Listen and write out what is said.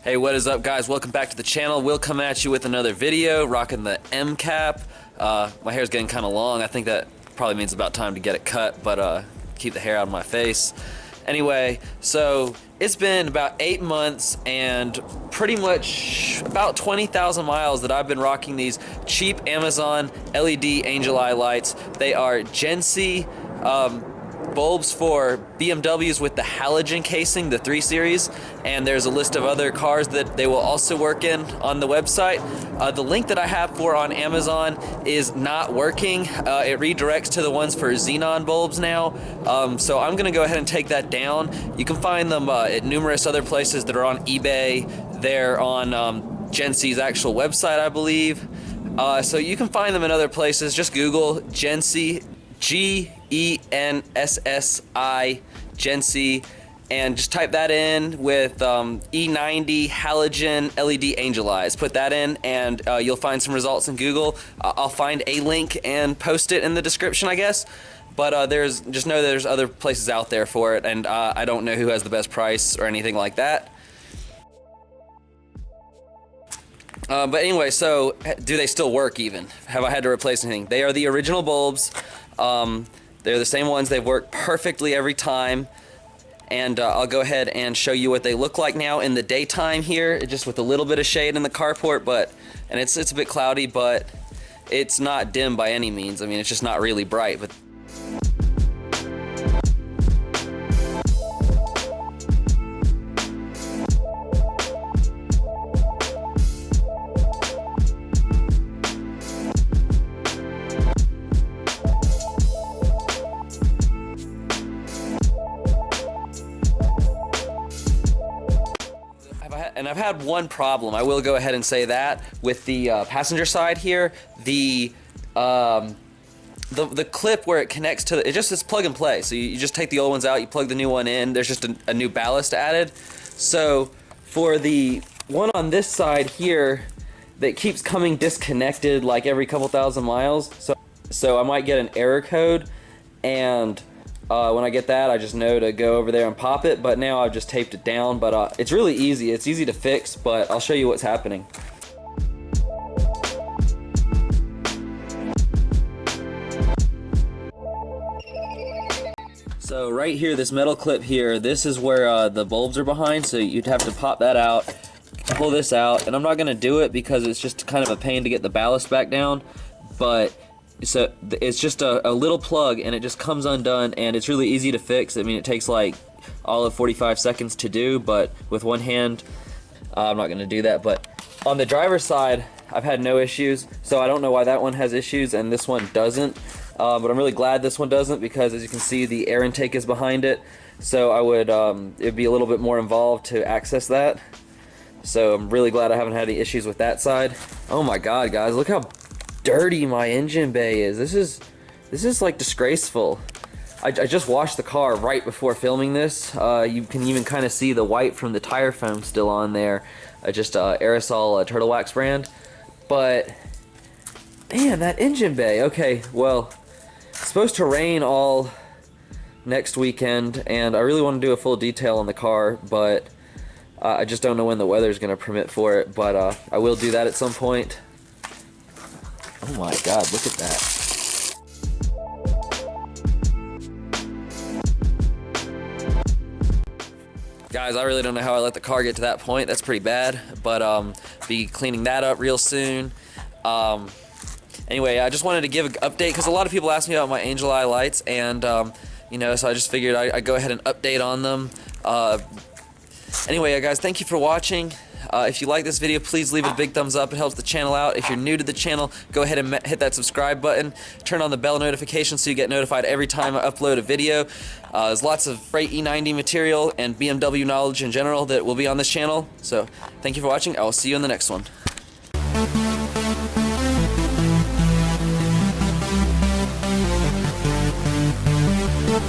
Hey, what is up, guys? Welcome back to the channel. We'll come at you with another video, rocking the M cap. My hair's getting kind of long. I think that probably means about time to get it cut, but keep the hair out of my face. Anyway, so it's been about 8 months and pretty much about 20,000 miles that I've been rocking these cheap Amazon LED angel eye lights. They are Gen C bulbs for BMWs with the halogen casing, the 3 Series, and there's a list of other cars that they will also work in on the website. The link that I have for on Amazon is not working. It redirects to the ones for xenon bulbs now, so I'm gonna go ahead and take that down. You can find them at numerous other places that are on eBay. They're on Gen C's actual website, I believe. So you can find them in other places. Just Google Gen C, G-E-N-S-S-I, Gen C, and just type that in with E90 halogen LED angel eyes. Put that in and you'll find some results in Google. I'll find a link and post it in the description, I guess. But just know there's other places out there for it, and I don't know who has the best price or anything like that. But anyway, so do they still work even? Have I had to replace anything? They are the original bulbs. They're the same ones. They've worked perfectly every time. And I'll go ahead and show you what they look like now in the daytime here, just with a little bit of shade in the carport, and it's a bit cloudy, but it's not dim by any means. I mean, it's just not really bright. But and I've had one problem. I will go ahead and say that with the passenger side here, the clip where it connects to it's plug and play. So you just take the old ones out, you plug the new one in. There's just a new ballast added. So for the one on this side here that keeps coming disconnected like every couple thousand miles, so I might get an error code, and when I get that, I just know to go over there and pop it. But now I've just taped it down, but it's really easy. It's easy to fix, but I'll show you what's happening. So right here, this metal clip here, this is where the bulbs are behind, so you'd have to pop that out, pull this out, and I'm not going to do it because it's just kind of a pain to get the ballast back down, but so it's just a little plug, and it just comes undone, and it's really easy to fix. I mean, it takes like all of 45 seconds to do, but with one hand, I'm not going to do that. But on the driver's side, I've had no issues, so I don't know why that one has issues and this one doesn't. But I'm really glad this one doesn't, because as you can see, the air intake is behind it, so I would it'd be a little bit more involved to access that. So I'm really glad I haven't had any issues with that side. Oh my god, guys, look how dirty my engine bay is. This is like disgraceful. I just washed the car right before filming this. You can even kind of see the white from the tire foam still on there. Just aerosol turtle wax brand. But man, that engine bay. Okay, well, it's supposed to rain all next weekend, and I really want to do a full detail on the car, but I just don't know when the weather's going to permit for it. But I will do that at some point. Oh my god, look at that. Guys, I really don't know how I let the car get to that point. That's pretty bad, but be cleaning that up real soon. Anyway, I just wanted to give an update because a lot of people ask me about my angel eye lights, and you know, so I just figured I'd go ahead and update on them. Anyway, guys, thank you for watching. If you like this video, please leave it a big thumbs up. It helps the channel out. If you're new to the channel, go ahead and hit that subscribe button. Turn on the bell notification so you get notified every time I upload a video. There's lots of great E90 material and BMW knowledge in general that will be on this channel. So thank you for watching. I will see you in the next one.